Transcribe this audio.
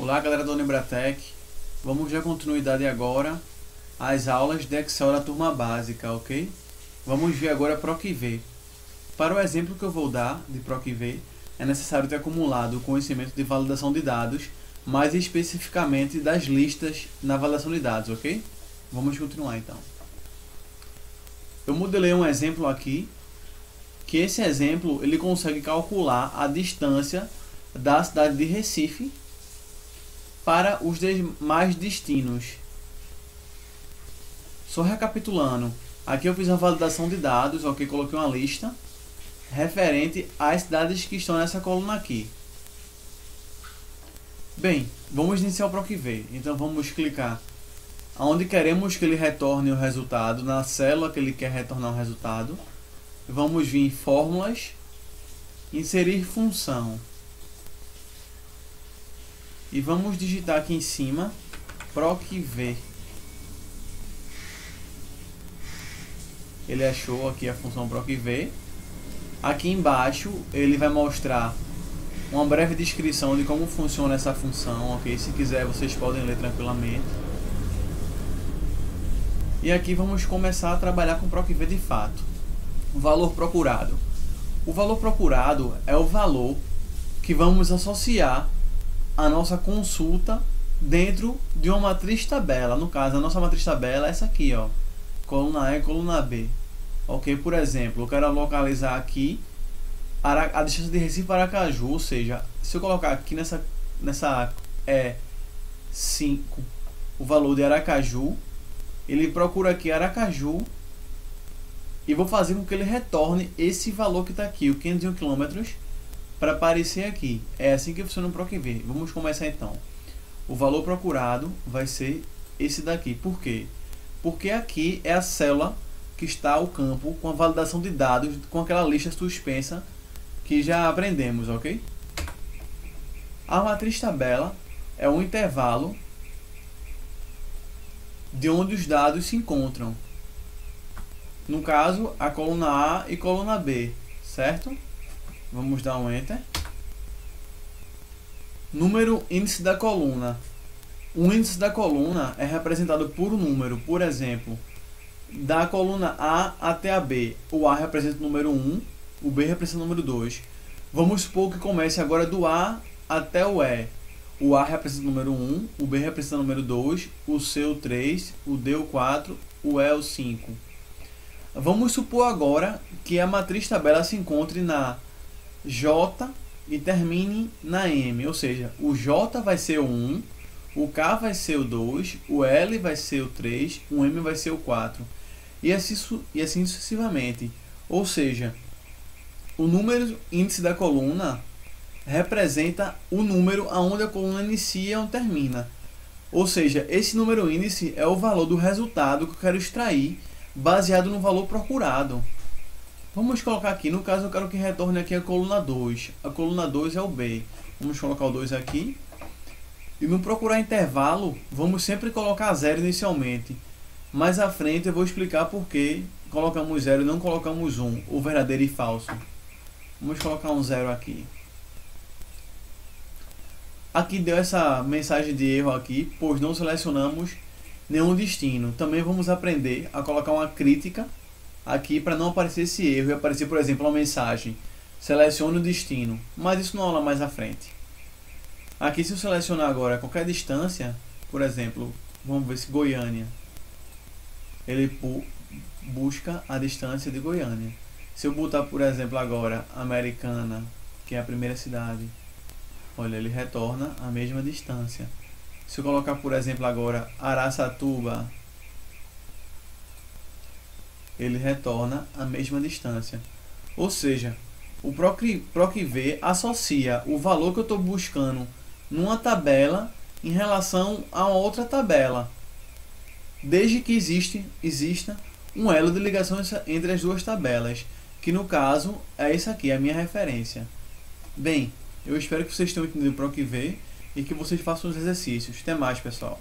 Olá galera do Unibratec, vamos dar continuidade agora às aulas de Excel da turma básica, ok? Vamos ver agora PROC-V. Para o exemplo que eu vou dar de PROC-V, é necessário ter acumulado o conhecimento de validação de dados, mais especificamente das listas na validação de dados, ok? Vamos continuar então. Eu modelei um exemplo aqui, que esse exemplo ele consegue calcular a distância da cidade de Recife para os demais destinos. Só recapitulando, aqui eu fiz uma validação de dados, ok? Coloquei uma lista referente às cidades que estão nessa coluna aqui. Bem, vamos iniciar o PROC-V. Então vamos clicar onde queremos que ele retorne o resultado, na célula que ele quer retornar o resultado. Vamos vir em fórmulas, inserir função. E vamos digitar aqui em cima PROC-V. Ele achou aqui a função PROC-V. Aqui embaixo ele vai mostrar uma breve descrição de como funciona essa função, ok? Se quiser vocês podem ler tranquilamente. E aqui vamos começar a trabalhar com PROC-V de fato. O valor procurado. O valor procurado é o valor que vamos associar a nossa consulta dentro de uma matriz tabela. No caso, a nossa matriz tabela é essa aqui, ó, coluna A e coluna B. Ok? Por exemplo, eu quero localizar aqui a distância de Recife para Aracaju, ou seja, se eu colocar aqui nessa E5 o valor de Aracaju, ele procura aqui Aracaju e vou fazer com que ele retorne esse valor que está aqui, o 501 km, para aparecer aqui. É assim que funciona o PROC-V. Vamos começar então. O valor procurado vai ser esse daqui. Por quê? Porque aqui é a célula que está o campo com a validação de dados com aquela lista suspensa que já aprendemos, ok? A matriz tabela é um intervalo de onde os dados se encontram. No caso, a coluna A e coluna B, certo? Vamos dar um Enter. Número índice da coluna. O índice da coluna é representado por um número. Por exemplo, da coluna A até a B, o A representa o número 1, o B representa o número 2. Vamos supor que comece agora do A até o E. O A representa o número 1, o B representa o número 2, o C o 3, o D o 4, o E o 5. Vamos supor agora que a matriz tabela se encontre na J e termine na M, ou seja, o J vai ser o 1, o K vai ser o 2, o L vai ser o 3, o M vai ser o 4 e assim sucessivamente. Ou seja, o número índice da coluna representa o número aonde a coluna inicia e onde termina. Ou seja, esse número índice é o valor do resultado que eu quero extrair baseado no valor procurado. Vamos colocar aqui, no caso eu quero que retorne aqui a coluna 2. A coluna 2 é o B. Vamos colocar o 2 aqui. E no procurar intervalo, vamos sempre colocar 0 inicialmente. Mais à frente eu vou explicar por que colocamos 0 e não colocamos 1, o verdadeiro e falso. Vamos colocar um 0 aqui. Aqui deu essa mensagem de erro aqui, pois não selecionamos nenhum destino. Também vamos aprender a colocar uma crítica aqui para não aparecer esse erro e aparecer, por exemplo, uma mensagem: selecione o destino, mas isso não aula mais à frente. Aqui, se eu selecionar agora qualquer distância, por exemplo, vamos ver se Goiânia, ele busca a distância de Goiânia. Se eu botar, por exemplo, agora Americana, que é a primeira cidade, olha, ele retorna a mesma distância. Se eu colocar, por exemplo, agora Araçatuba, ele retorna a mesma distância. Ou seja, o PROC-V associa o valor que eu estou buscando numa tabela em relação a uma outra tabela, desde que exista um elo de ligação entre as duas tabelas, que no caso é esse aqui, a minha referência. Bem, eu espero que vocês tenham entendido o PROC-V e que vocês façam os exercícios. Até mais, pessoal.